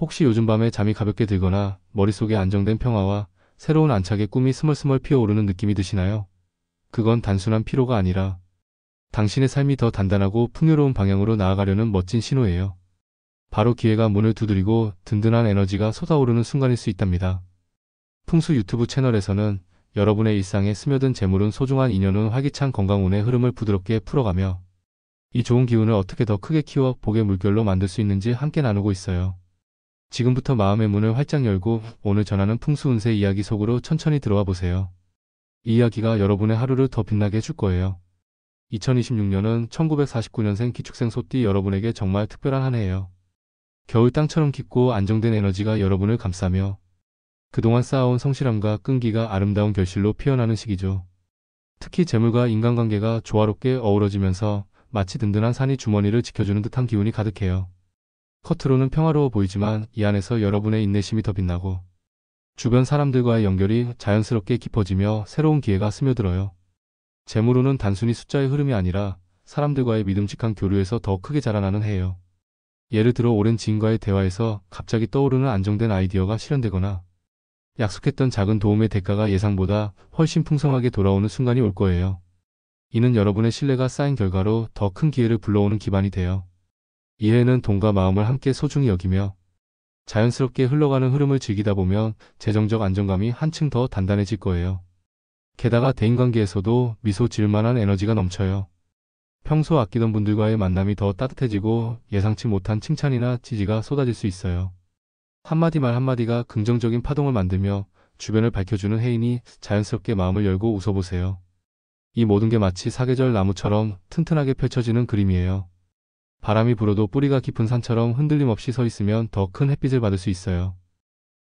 혹시 요즘 밤에 잠이 가볍게 들거나 머릿속에 안정된 평화와 새로운 안착의 꿈이 스멀스멀 피어오르는 느낌이 드시나요? 그건 단순한 피로가 아니라 당신의 삶이 더 단단하고 풍요로운 방향으로 나아가려는 멋진 신호예요. 바로 기회가 문을 두드리고 든든한 에너지가 솟아오르는 순간일 수 있답니다. 풍수 유튜브 채널에서는 여러분의 일상에 스며든 재물운 소중한 인연운 활기찬 건강운의 흐름을 부드럽게 풀어가며 이 좋은 기운을 어떻게 더 크게 키워 복의 물결로 만들 수 있는지 함께 나누고 있어요. 지금부터 마음의 문을 활짝 열고 오늘 전하는 풍수 운세 이야기 속으로 천천히 들어와 보세요. 이 이야기가 여러분의 하루를 더 빛나게 해줄 거예요. 2026년은 1949년생 기축생 소띠 여러분에게 정말 특별한 한 해예요. 겨울 땅처럼 깊고 안정된 에너지가 여러분을 감싸며 그동안 쌓아온 성실함과 끈기가 아름다운 결실로 피어나는 시기죠. 특히 재물과 인간관계가 조화롭게 어우러지면서 마치 든든한 산이 주머니를 지켜주는 듯한 기운이 가득해요. 겉으로는 평화로워 보이지만 이 안에서 여러분의 인내심이 더 빛나고 주변 사람들과의 연결이 자연스럽게 깊어지며 새로운 기회가 스며들어요. 재물운은 단순히 숫자의 흐름이 아니라 사람들과의 믿음직한 교류에서 더 크게 자라나는 해예요. 예를 들어 오랜 지인과의 대화에서 갑자기 떠오르는 안정된 아이디어가 실현되거나 약속했던 작은 도움의 대가가 예상보다 훨씬 풍성하게 돌아오는 순간이 올 거예요. 이는 여러분의 신뢰가 쌓인 결과로 더 큰 기회를 불러오는 기반이 돼요. 이 해에는 돈과 마음을 함께 소중히 여기며 자연스럽게 흘러가는 흐름을 즐기다 보면 재정적 안정감이 한층 더 단단해질 거예요. 게다가 대인관계에서도 미소 지을 만한 에너지가 넘쳐요. 평소 아끼던 분들과의 만남이 더 따뜻해지고 예상치 못한 칭찬이나 지지가 쏟아질 수 있어요. 한마디 말 한마디가 긍정적인 파동을 만들며 주변을 밝혀주는 해이니 자연스럽게 마음을 열고 웃어보세요. 이 모든 게 마치 사계절 나무처럼 튼튼하게 펼쳐지는 그림이에요. 바람이 불어도 뿌리가 깊은 산처럼 흔들림 없이 서 있으면 더 큰 햇빛을 받을 수 있어요.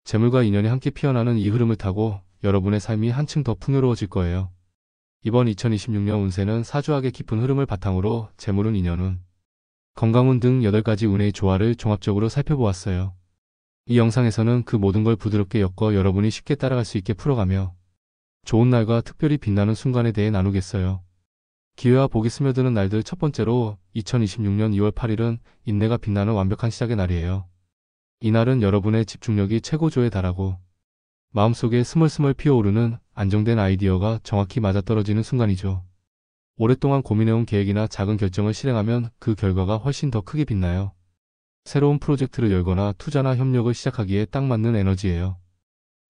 재물과 인연이 함께 피어나는 이 흐름을 타고 여러분의 삶이 한층 더 풍요로워질 거예요. 이번 2026년 운세는 사주학의 깊은 흐름을 바탕으로 재물운, 인연운, 건강운 등 8가지 운의 조화를 종합적으로 살펴보았어요. 이 영상에서는 그 모든 걸 부드럽게 엮어 여러분이 쉽게 따라갈 수 있게 풀어가며 좋은 날과 특별히 빛나는 순간에 대해 나누겠어요. 기회와 복이 스며드는 날들 첫 번째로 2026년 2월 8일은 인내가 빛나는 완벽한 시작의 날이에요. 이날은 여러분의 집중력이 최고조에 달하고 마음속에 스멀스멀 피어오르는 안정된 아이디어가 정확히 맞아떨어지는 순간이죠. 오랫동안 고민해온 계획이나 작은 결정을 실행하면 그 결과가 훨씬 더 크게 빛나요. 새로운 프로젝트를 열거나 투자나 협력을 시작하기에 딱 맞는 에너지예요.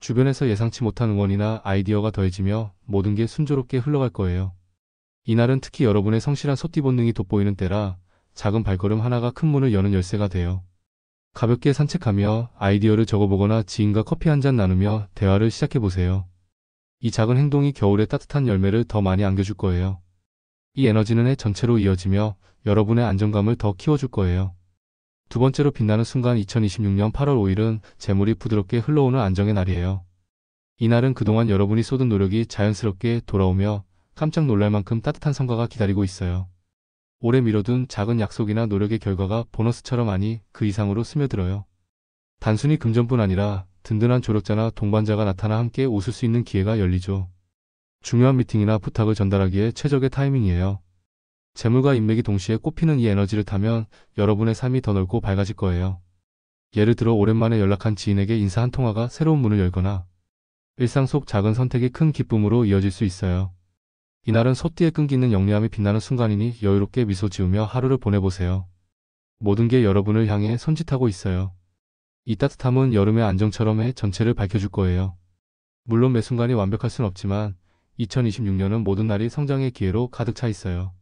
주변에서 예상치 못한 응원이나 아이디어가 더해지며 모든 게 순조롭게 흘러갈 거예요. 이날은 특히 여러분의 성실한 소띠 본능이 돋보이는 때라 작은 발걸음 하나가 큰 문을 여는 열쇠가 돼요. 가볍게 산책하며 아이디어를 적어보거나 지인과 커피 한 잔 나누며 대화를 시작해보세요. 이 작은 행동이 겨울의 따뜻한 열매를 더 많이 안겨줄 거예요. 이 에너지는 해 전체로 이어지며 여러분의 안정감을 더 키워줄 거예요. 두 번째로 빛나는 순간 2026년 8월 5일은 재물이 부드럽게 흘러오는 안정의 날이에요. 이날은 그동안 여러분이 쏟은 노력이 자연스럽게 돌아오며 깜짝 놀랄 만큼 따뜻한 성과가 기다리고 있어요. 오래 미뤄둔 작은 약속이나 노력의 결과가 보너스처럼 아니 그 이상으로 스며들어요. 단순히 금전뿐 아니라 든든한 조력자나 동반자가 나타나 함께 웃을 수 있는 기회가 열리죠. 중요한 미팅이나 부탁을 전달하기에 최적의 타이밍이에요. 재물과 인맥이 동시에 꽃피는 이 에너지를 타면 여러분의 삶이 더 넓고 밝아질 거예요. 예를 들어 오랜만에 연락한 지인에게 인사 한 통화가 새로운 문을 열거나 일상 속 작은 선택이 큰 기쁨으로 이어질 수 있어요. 이날은 소띠의 끈기 있는 영리함이 빛나는 순간이니 여유롭게 미소 지으며 하루를 보내보세요. 모든 게 여러분을 향해 손짓하고 있어요. 이 따뜻함은 여름의 안정처럼 해 전체를 밝혀줄 거예요. 물론 매 순간이 완벽할 순 없지만 2026년은 모든 날이 성장의 기회로 가득 차 있어요.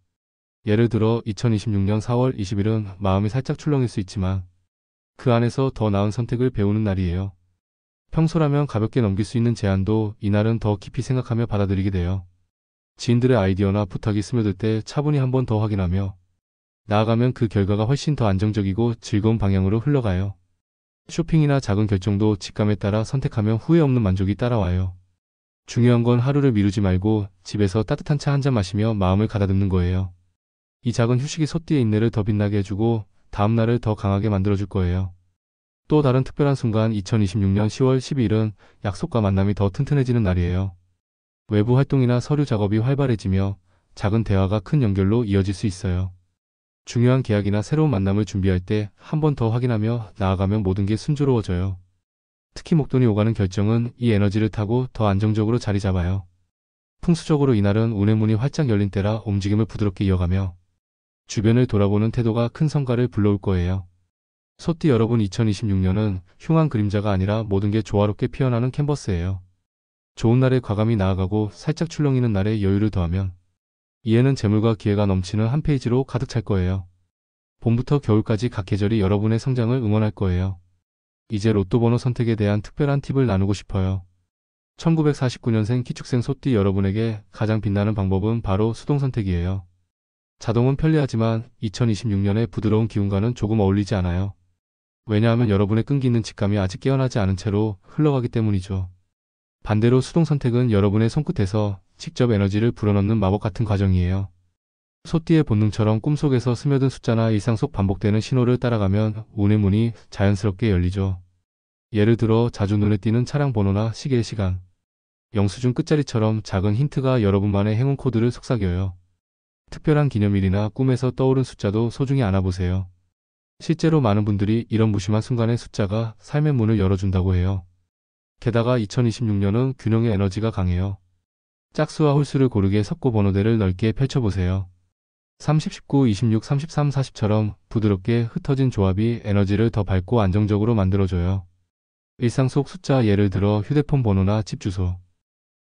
예를 들어 2026년 4월 20일은 마음이 살짝 출렁일 수 있지만 그 안에서 더 나은 선택을 배우는 날이에요. 평소라면 가볍게 넘길 수 있는 제안도 이날은 더 깊이 생각하며 받아들이게 돼요. 지인들의 아이디어나 부탁이 스며들 때 차분히 한 번 더 확인하며 나아가면 그 결과가 훨씬 더 안정적이고 즐거운 방향으로 흘러가요. 쇼핑이나 작은 결정도 직감에 따라 선택하면 후회 없는 만족이 따라와요. 중요한 건 하루를 미루지 말고 집에서 따뜻한 차 한 잔 마시며 마음을 가다듬는 거예요. 이 작은 휴식이 소띠의 인내를 더 빛나게 해주고 다음 날을 더 강하게 만들어줄 거예요. 또 다른 특별한 순간 2026년 10월 12일은 약속과 만남이 더 튼튼해지는 날이에요. 외부 활동이나 서류 작업이 활발해지며 작은 대화가 큰 연결로 이어질 수 있어요. 중요한 계약이나 새로운 만남을 준비할 때 한 번 더 확인하며 나아가면 모든 게 순조로워져요. 특히 목돈이 오가는 결정은 이 에너지를 타고 더 안정적으로 자리 잡아요. 풍수적으로 이날은 운의 문이 활짝 열린 때라 움직임을 부드럽게 이어가며 주변을 돌아보는 태도가 큰 성과를 불러올 거예요. 소띠 여러분, 2026년은 흉한 그림자가 아니라 모든 게 조화롭게 피어나는 캔버스예요. 좋은 날에 과감히 나아가고 살짝 출렁이는 날에 여유를 더하면 이해는 재물과 기회가 넘치는 한 페이지로 가득 찰 거예요. 봄부터 겨울까지 각 계절이 여러분의 성장을 응원할 거예요. 이제 로또 번호 선택에 대한 특별한 팁을 나누고 싶어요. 1949년생 기축생 소띠 여러분에게 가장 빛나는 방법은 바로 수동 선택이에요. 자동은 편리하지만 2026년의 부드러운 기운과는 조금 어울리지 않아요. 왜냐하면 여러분의 끈기 있는 직감이 아직 깨어나지 않은 채로 흘러가기 때문이죠. 반대로 수동 선택은 여러분의 손끝에서 직접 에너지를 불어넣는 마법 같은 과정이에요. 소띠의 본능처럼 꿈속에서 스며든 숫자나 일상 속 반복되는 신호를 따라가면 운의 문이 자연스럽게 열리죠. 예를 들어 자주 눈에 띄는 차량 번호나 시계의 시간, 영수증 끝자리처럼 작은 힌트가 여러분만의 행운 코드를 속삭여요. 특별한 기념일이나 꿈에서 떠오른 숫자도 소중히 안아보세요. 실제로 많은 분들이 이런 무심한 순간의 숫자가 삶의 문을 열어준다고 해요. 게다가 2026년은 균형의 에너지가 강해요. 짝수와 홀수를 고르게 섞고 번호대를 넓게 펼쳐보세요. 30, 19, 26, 33, 40처럼 부드럽게 흩어진 조합이 에너지를 더 밝고 안정적으로 만들어줘요. 일상 속 숫자, 예를 들어 휴대폰 번호나 집 주소,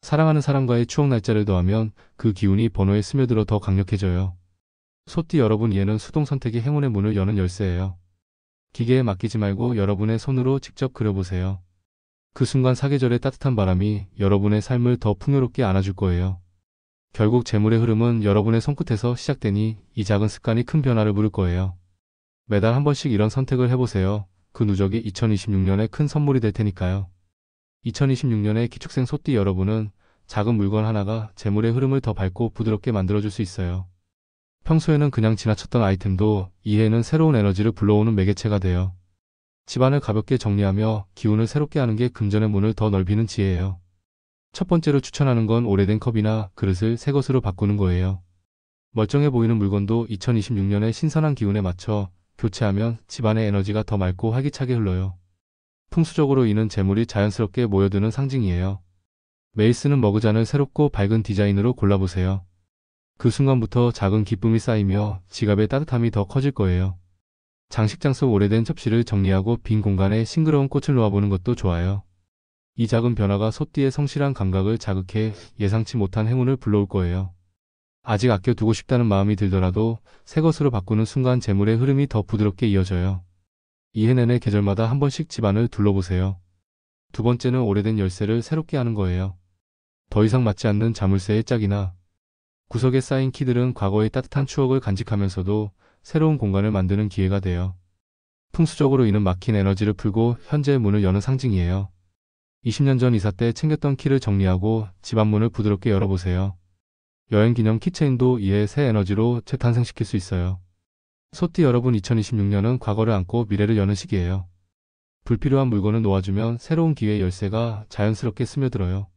사랑하는 사람과의 추억 날짜를 더하면 그 기운이 번호에 스며들어 더 강력해져요. 소띠 여러분, 이해는 수동 선택이 행운의 문을 여는 열쇠예요. 기계에 맡기지 말고 여러분의 손으로 직접 그려보세요. 그 순간 사계절의 따뜻한 바람이 여러분의 삶을 더 풍요롭게 안아줄 거예요. 결국 재물의 흐름은 여러분의 손끝에서 시작되니 이 작은 습관이 큰 변화를 부를 거예요. 매달 한 번씩 이런 선택을 해보세요. 그 누적이 2026년에 큰 선물이 될 테니까요. 2026년의 기축생 소띠 여러분은 작은 물건 하나가 재물의 흐름을 더 밝고 부드럽게 만들어줄 수 있어요. 평소에는 그냥 지나쳤던 아이템도 이해에는 새로운 에너지를 불러오는 매개체가 돼요. 집안을 가볍게 정리하며 기운을 새롭게 하는 게 금전의 문을 더 넓히는 지혜예요. 첫 번째로 추천하는 건 오래된 컵이나 그릇을 새 것으로 바꾸는 거예요. 멀쩡해 보이는 물건도 2026년의 신선한 기운에 맞춰 교체하면 집안의 에너지가 더 맑고 활기차게 흘러요. 풍수적으로 이는 재물이 자연스럽게 모여드는 상징이에요. 매일 쓰는 머그잔을 새롭고 밝은 디자인으로 골라보세요. 그 순간부터 작은 기쁨이 쌓이며 지갑의 따뜻함이 더 커질 거예요. 장식장 속 오래된 접시를 정리하고 빈 공간에 싱그러운 꽃을 놓아보는 것도 좋아요. 이 작은 변화가 소띠의 성실한 감각을 자극해 예상치 못한 행운을 불러올 거예요. 아직 아껴두고 싶다는 마음이 들더라도 새 것으로 바꾸는 순간 재물의 흐름이 더 부드럽게 이어져요. 이해 내내 계절마다 한 번씩 집안을 둘러보세요. 두 번째는 오래된 열쇠를 새롭게 하는 거예요. 더 이상 맞지 않는 자물쇠의 짝이나 구석에 쌓인 키들은 과거의 따뜻한 추억을 간직하면서도 새로운 공간을 만드는 기회가 돼요. 풍수적으로 이는 막힌 에너지를 풀고 현재의 문을 여는 상징이에요. 20년 전 이사 때 챙겼던 키를 정리하고 집안 문을 부드럽게 열어보세요. 여행 기념 키체인도 이에 새 에너지로 재탄생시킬 수 있어요. 소띠 여러분, 2026년은 과거를 안고 미래를 여는 시기예요. 불필요한 물건을 놓아주면 새로운 기회의 열쇠가 자연스럽게 스며들어요.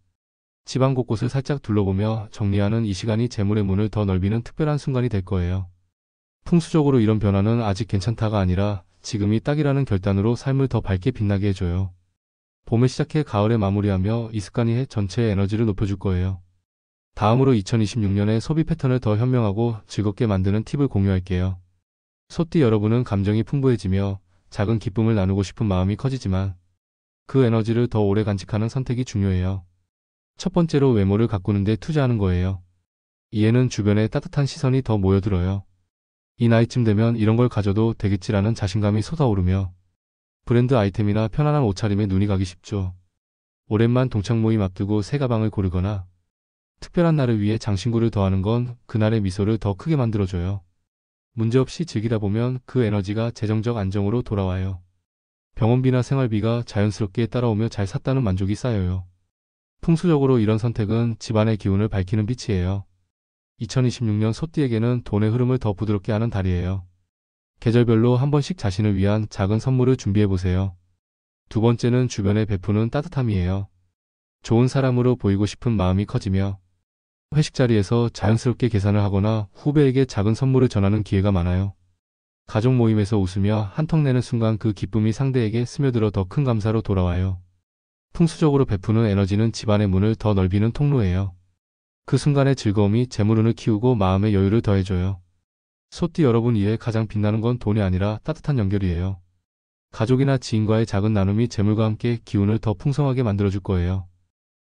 집안 곳곳을 살짝 둘러보며 정리하는 이 시간이 재물의 문을 더 넓히는 특별한 순간이 될 거예요. 풍수적으로 이런 변화는 아직 괜찮다가 아니라 지금이 딱이라는 결단으로 삶을 더 밝게 빛나게 해줘요. 봄에 시작해 가을에 마무리하며 이 습관이 해 전체의 에너지를 높여줄 거예요. 다음으로 2026년의 소비 패턴을 더 현명하고 즐겁게 만드는 팁을 공유할게요. 소띠 여러분은 감정이 풍부해지며 작은 기쁨을 나누고 싶은 마음이 커지지만 그 에너지를 더 오래 간직하는 선택이 중요해요. 첫 번째로 외모를 가꾸는 데 투자하는 거예요. 이에는 주변에 따뜻한 시선이 더 모여들어요. 이 나이쯤 되면 이런 걸 가져도 되겠지라는 자신감이 솟아오르며 브랜드 아이템이나 편안한 옷차림에 눈이 가기 쉽죠. 오랜만 동창 모임 앞두고 새 가방을 고르거나 특별한 날을 위해 장신구를 더하는 건 그날의 미소를 더 크게 만들어줘요. 문제없이 즐기다 보면 그 에너지가 재정적 안정으로 돌아와요. 병원비나 생활비가 자연스럽게 따라오며 잘 샀다는 만족이 쌓여요. 풍수적으로 이런 선택은 집안의 기운을 밝히는 빛이에요. 2026년 소띠에게는 돈의 흐름을 더 부드럽게 하는 달이에요. 계절별로 한 번씩 자신을 위한 작은 선물을 준비해보세요. 두 번째는 주변에 베푸는 따뜻함이에요. 좋은 사람으로 보이고 싶은 마음이 커지며 회식 자리에서 자연스럽게 계산을 하거나 후배에게 작은 선물을 전하는 기회가 많아요. 가족 모임에서 웃으며 한턱 내는 순간 그 기쁨이 상대에게 스며들어 더 큰 감사로 돌아와요. 풍수적으로 베푸는 에너지는 집안의 문을 더 넓히는 통로예요. 그 순간의 즐거움이 재물운을 키우고 마음의 여유를 더해줘요. 소띠 여러분 이에 가장 빛나는 건 돈이 아니라 따뜻한 연결이에요. 가족이나 지인과의 작은 나눔이 재물과 함께 기운을 더 풍성하게 만들어줄 거예요.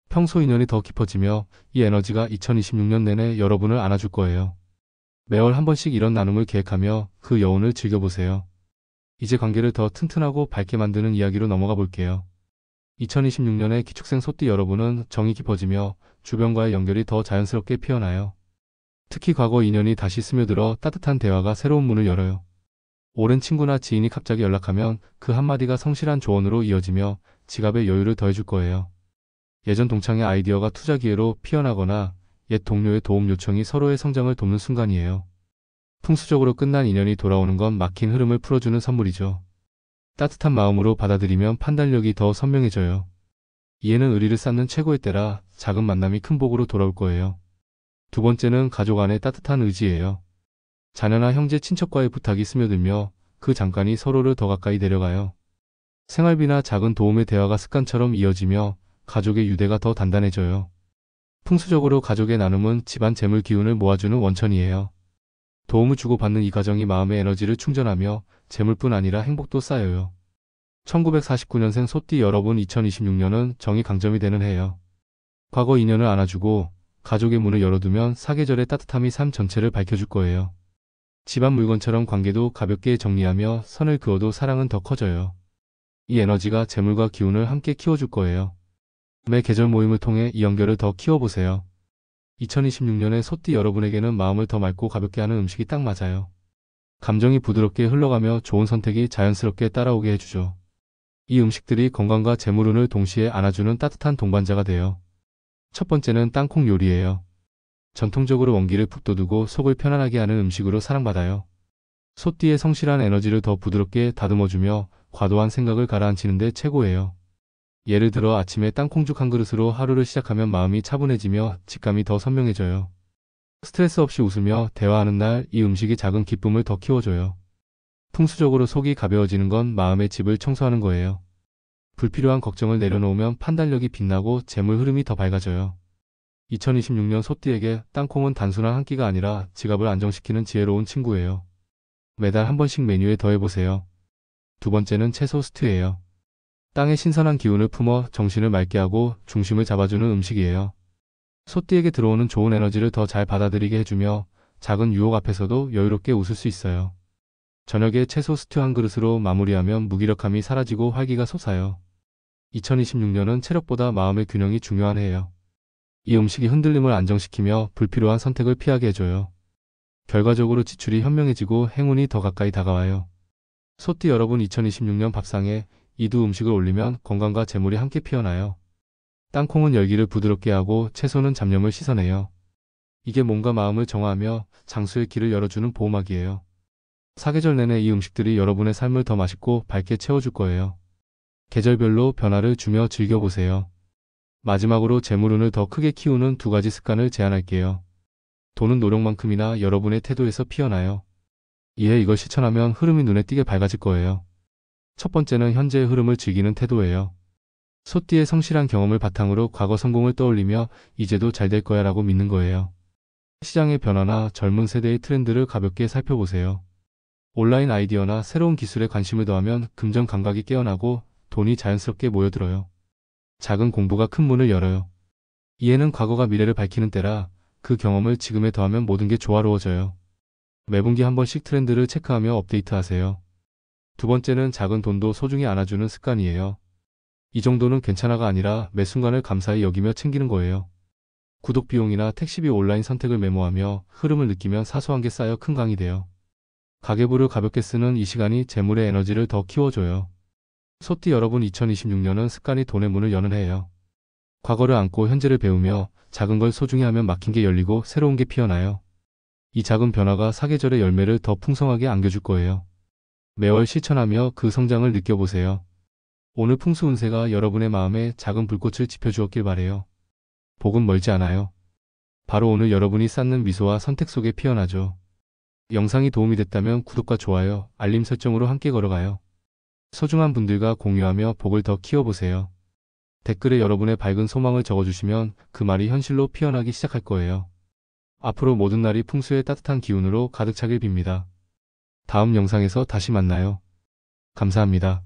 평소 인연이 더 깊어지며 이 에너지가 2026년 내내 여러분을 안아줄 거예요. 매월 한 번씩 이런 나눔을 계획하며 그 여운을 즐겨보세요. 이제 관계를 더 튼튼하고 밝게 만드는 이야기로 넘어가 볼게요. 2026년에 기축생 소띠 여러분은 정이 깊어지며 주변과의 연결이 더 자연스럽게 피어나요. 특히 과거 인연이 다시 스며들어 따뜻한 대화가 새로운 문을 열어요. 오랜 친구나 지인이 갑자기 연락하면 그 한마디가 성실한 조언으로 이어지며 지갑의 여유를 더해줄 거예요. 예전 동창의 아이디어가 투자 기회로 피어나거나 옛 동료의 도움 요청이 서로의 성장을 돕는 순간이에요. 풍수적으로 끝난 인연이 돌아오는 건 막힌 흐름을 풀어주는 선물이죠. 따뜻한 마음으로 받아들이면 판단력이 더 선명해져요. 이해는 의리를 쌓는 최고의 때라 작은 만남이 큰 복으로 돌아올 거예요. 두 번째는 가족 안의 따뜻한 의지예요. 자녀나 형제 친척과의 부탁이 스며들며 그 잠깐이 서로를 더 가까이 데려가요. 생활비나 작은 도움의 대화가 습관처럼 이어지며 가족의 유대가 더 단단해져요. 풍수적으로 가족의 나눔은 집안 재물 기운을 모아주는 원천이에요. 도움을 주고받는 이 가정이 마음의 에너지를 충전하며 재물뿐 아니라 행복도 쌓여요. 1949년생 소띠 여러분 2026년은 정이 강점이 되는 해예요. 과거 인연을 안아주고 가족의 문을 열어두면 사계절의 따뜻함이 삶 전체를 밝혀줄 거예요. 집안 물건처럼 관계도 가볍게 정리하며 선을 그어도 사랑은 더 커져요. 이 에너지가 재물과 기운을 함께 키워줄 거예요. 매 계절 모임을 통해 이 연결을 더 키워보세요. 2026년에 소띠 여러분에게는 마음을 더 맑고 가볍게 하는 음식이 딱 맞아요. 감정이 부드럽게 흘러가며 좋은 선택이 자연스럽게 따라오게 해주죠. 이 음식들이 건강과 재물운을 동시에 안아주는 따뜻한 동반자가 돼요. 첫 번째는 땅콩 요리예요. 전통적으로 원기를 푹 돋우고 속을 편안하게 하는 음식으로 사랑받아요. 소띠의 성실한 에너지를 더 부드럽게 다듬어주며 과도한 생각을 가라앉히는 데 최고예요. 예를 들어 아침에 땅콩죽 한 그릇으로 하루를 시작하면 마음이 차분해지며 직감이 더 선명해져요. 스트레스 없이 웃으며 대화하는 날 이 음식이 작은 기쁨을 더 키워줘요. 풍수적으로 속이 가벼워지는 건 마음의 집을 청소하는 거예요. 불필요한 걱정을 내려놓으면 판단력이 빛나고 재물 흐름이 더 밝아져요. 2026년 소띠에게 땅콩은 단순한 한 끼가 아니라 지갑을 안정시키는 지혜로운 친구예요. 매달 한 번씩 메뉴에 더해보세요. 두 번째는 채소 스튜예요. 땅의 신선한 기운을 품어 정신을 맑게 하고 중심을 잡아주는 음식이에요. 소띠에게 들어오는 좋은 에너지를 더 잘 받아들이게 해주며 작은 유혹 앞에서도 여유롭게 웃을 수 있어요. 저녁에 채소 스튜 한 그릇으로 마무리하면 무기력함이 사라지고 활기가 솟아요. 2026년은 체력보다 마음의 균형이 중요한 해예요. 이 음식이 흔들림을 안정시키며 불필요한 선택을 피하게 해줘요. 결과적으로 지출이 현명해지고 행운이 더 가까이 다가와요. 소띠 여러분 2026년 밥상에 이 두 음식을 올리면 건강과 재물이 함께 피어나요. 땅콩은 열기를 부드럽게 하고 채소는 잡념을 씻어내요. 이게 몸과 마음을 정화하며 장수의 길을 열어주는 보호막이에요. 사계절 내내 이 음식들이 여러분의 삶을 더 맛있고 밝게 채워줄 거예요. 계절별로 변화를 주며 즐겨보세요. 마지막으로 재물운을 더 크게 키우는 두 가지 습관을 제안할게요. 돈은 노력만큼이나 여러분의 태도에서 피어나요. 이에 이걸 실천하면 흐름이 눈에 띄게 밝아질 거예요. 첫 번째는 현재의 흐름을 즐기는 태도예요. 소띠의 성실한 경험을 바탕으로 과거 성공을 떠올리며 이제도 잘 될 거야 라고 믿는 거예요. 시장의 변화나 젊은 세대의 트렌드를 가볍게 살펴보세요. 온라인 아이디어나 새로운 기술에 관심을 더하면 금전 감각이 깨어나고 돈이 자연스럽게 모여들어요. 작은 공부가 큰 문을 열어요. 이해는 과거가 미래를 밝히는 때라 그 경험을 지금에 더하면 모든 게 조화로워져요. 매분기 한 번씩 트렌드를 체크하며 업데이트하세요. 두 번째는 작은 돈도 소중히 안아주는 습관이에요. 이 정도는 괜찮아가 아니라 매 순간을 감사히 여기며 챙기는 거예요. 구독 비용이나 택시비 온라인 선택을 메모하며 흐름을 느끼면 사소한 게 쌓여 큰 강이 돼요. 가계부를 가볍게 쓰는 이 시간이 재물의 에너지를 더 키워줘요. 소띠 여러분 2026년은 습관이 돈의 문을 여는 해예요. 과거를 안고 현재를 배우며 작은 걸 소중히 하면 막힌 게 열리고 새로운 게 피어나요. 이 작은 변화가 사계절의 열매를 더 풍성하게 안겨줄 거예요. 매월 실천하며 그 성장을 느껴보세요. 오늘 풍수 운세가 여러분의 마음에 작은 불꽃을 지펴주었길 바래요. 복은 멀지 않아요. 바로 오늘 여러분이 쌓는 미소와 선택 속에 피어나죠. 영상이 도움이 됐다면 구독과 좋아요, 알림 설정으로 함께 걸어가요. 소중한 분들과 공유하며 복을 더 키워보세요. 댓글에 여러분의 밝은 소망을 적어주시면 그 말이 현실로 피어나기 시작할 거예요. 앞으로 모든 날이 풍수의 따뜻한 기운으로 가득 차길 빕니다. 다음 영상에서 다시 만나요. 감사합니다.